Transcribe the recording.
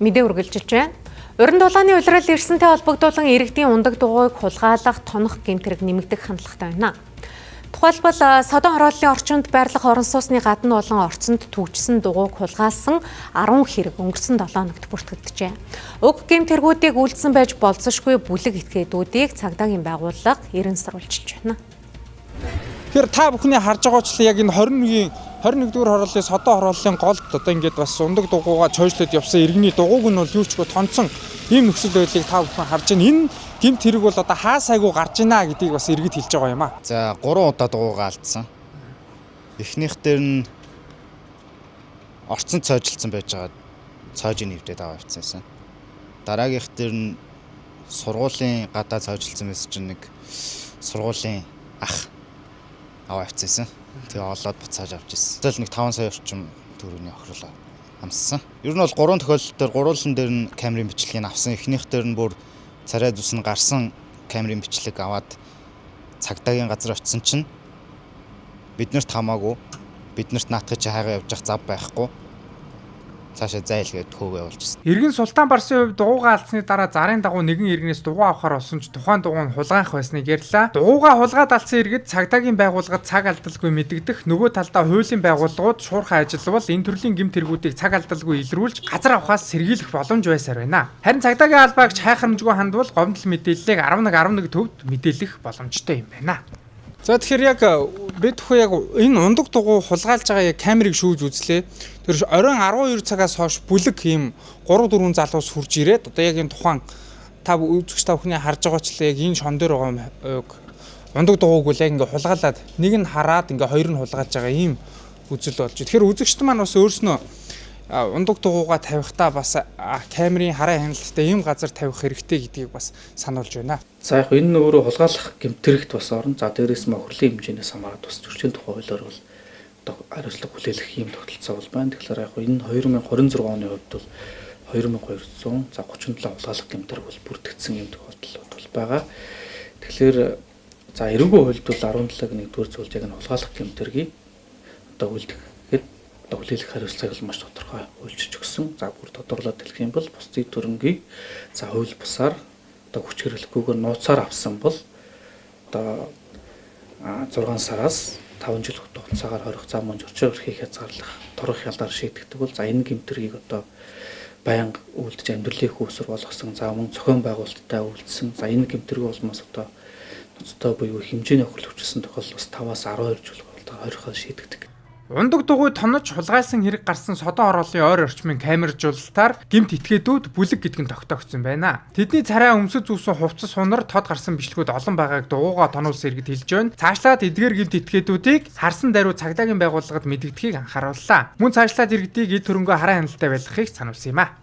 Мэдээ үргэлжилж байна. Уран дулааны улирал эрсэнтэй холбогдуулан иргэдийн ундаг дугуйг хулгайлах, тонох гэмтрэг нэмэгдэх хандлагатай байна. Тухайлбал содон хорооллын орчинд байрлах орон сууцны гадна болон орцонд түгжсэн дугуйг хулгайлсан 10 хэрэг өнгөрсөн 7 хоногт бүртгэгджээ. Уг гэмтэргүүдийг үйлдсэн байж болцсошгүй бүлэг этгээдүүдийг цагдаагийн байгууллага эрен сурвалжилж байна. Тэгэхээр та бүхний харж байгаачлаа яг энэ 21-р хорооллын содон хорооллын голд одоо ингээд бас ундаг дугуйгаа цойжлоод явсан иргэний дугуйг нь бол юу ч тонцсон ийм нөхцөл байдлыг та бүхэн харж байна. Энэ гэмт хэрэг бол одоо хаа сайгүй гарч ийна гэдгийг бас иргэд хэлж байгаа юм аа. За 3 удаа дугуйгаа алдсан. Эхнийх дээр нь орцонд цойжилсан байж байгаа цойжийг нэвдээд аваа явцсан. Дараагийнх дээр нь сургуулийн гадаа цойжилсан байсан чинь нэг сургуулийн ах аваа явцсан. Тэгээ олоод буцааж авч ирсэн. Тэгэл нэг 5 сая орчим төгрөгийн охирлоо амссан. Ер нь бол 3 тохиолдол дээр гурван дээр нь камерын бичлэгийг авсан. Эхнийх дээр нь бүр царай зүс нь гарсан камерын бичлэг аваад цагдаагийн газар очисон чинь биднэрт хамаагүй биднэрт наатахыг чи хайгаа явж зав байхгүй цаашаа зайлгээд хөөгөө явуулчихсан. Иргэн Султан Барсын хувьд дугуйгаа алдсны дараа зарын дагуу нэгэн иргэнээс дугуй авахар болсон ч тухайн дугуй нь хулгайх байсныг ярьлаа. Дугуйгаа хулгаад алдсан иргэд цагдаагийн байгууллагад цаг алдалгүй мэдэгдэх, нөгөө талдаа хуулийн байгууллагууд шуурхай ажиллавал энэ төрлийн гэмт хэрэгүүдийг цаг алдалгүй илрүүлж газар авахаас сэргийлэх боломж байсаар байна. Харин цагдаагийн албаагч хайхрамжгүй хандвал гомдол мэдээллийг 11 төвд мэдээлэх боломжтой юм байна. За тэгэхээр яг бид хөө яг энэ ундаг дугуй хулгайлж байгаа яг камерыг шүүж үзлээ. Тэр оройн 12 цагаас хойш бүлэг ийм 3-4 залуус хурж ирээд одоо яг энэ тухайн та үзэгч та бүхний харж байгаачлаа яг энэ шон дээр байгаа ундаг дугуйг бол яг ингээ хулгайлаад нэг нь хараад ингээ хоёр нь хулгайлж байгаа ийм үзэл болж. Тэгэхээр үзэгчд маань бас өөрснөө ундаг дугуйгаа тавихтаа бас камерын хараа хяналттай ийм газар тавих хэрэгтэй гэдгийг бас сануулж байна. За яг энэ өөрөө хулгайлах гэмтрэгт бас орно. За дээрээс нь хөрлийн хэмжээнээс хамаарат бас зөрчлийн тухай хуулиар бол одоо хариуцлага хүлээлгэх юм тогтолцоо бол байна. Тэгэхээр яг энэ 2026 оны хувьд бол 2200 за 37 хулгайлах гэмтрэг бол бүртгэгдсэн юм тохиолдлууд бол байгаа. Тэгэхээр за эрүүгийн хуульд бол 17-г зүйлд яг энэ хулгайлах гэмтргийг одоо үлдэхэд одоо хүлээлгэх хариуцлагыг бол маш тодорхой хуульчиж өгсөн. За бүр тодорлоод хэлэх юм бол бусдын төрөнгийг за хууль бусаар хүч хэрэглэхгүйгээр нууцаар авсан бол одоо 6 сараас 5 жил хугацаагаар хорих зам мөн зөрчил өрхийг хязгаарлах торох ялгаар шийдэгдэг бол за энэ гэмтрийг одоо байнга үлдэж амьдралын хүүсвэр болгосон за мөн зохион байгуулалттай үлдсэн за энэ гэмтрийг бол бас одоо ноцтой буюу хэмжээний өхөрлөвчсөн тохиолдол бас 5-аас 12 жил хорихоор шийдэгдэг. Ундаг дугуй тонож хулгайлсан хэрэг гарсан содон хорооллын ойр орчмын камержуулалтаар гэмт этгээдүүд бүлэг гэдг нь тогтоогдсон байна. Тэдний царай өмсөж зүүсэн хувцас сунар тод гарсан бичлэгүүд олон байгааг дугуйгаа тоноулсан иргэд хэлж байна. Цаашлаад эдгээр гэмт этгээдүүдийг харсан даруй цагдаагийн байгууллагад мэдэгдэхийг анхаарууллаа. Мөн цаашлаад иргэдийг эд хөрөнгөө хараа хяналттай байлгахыг сануулсан юм а.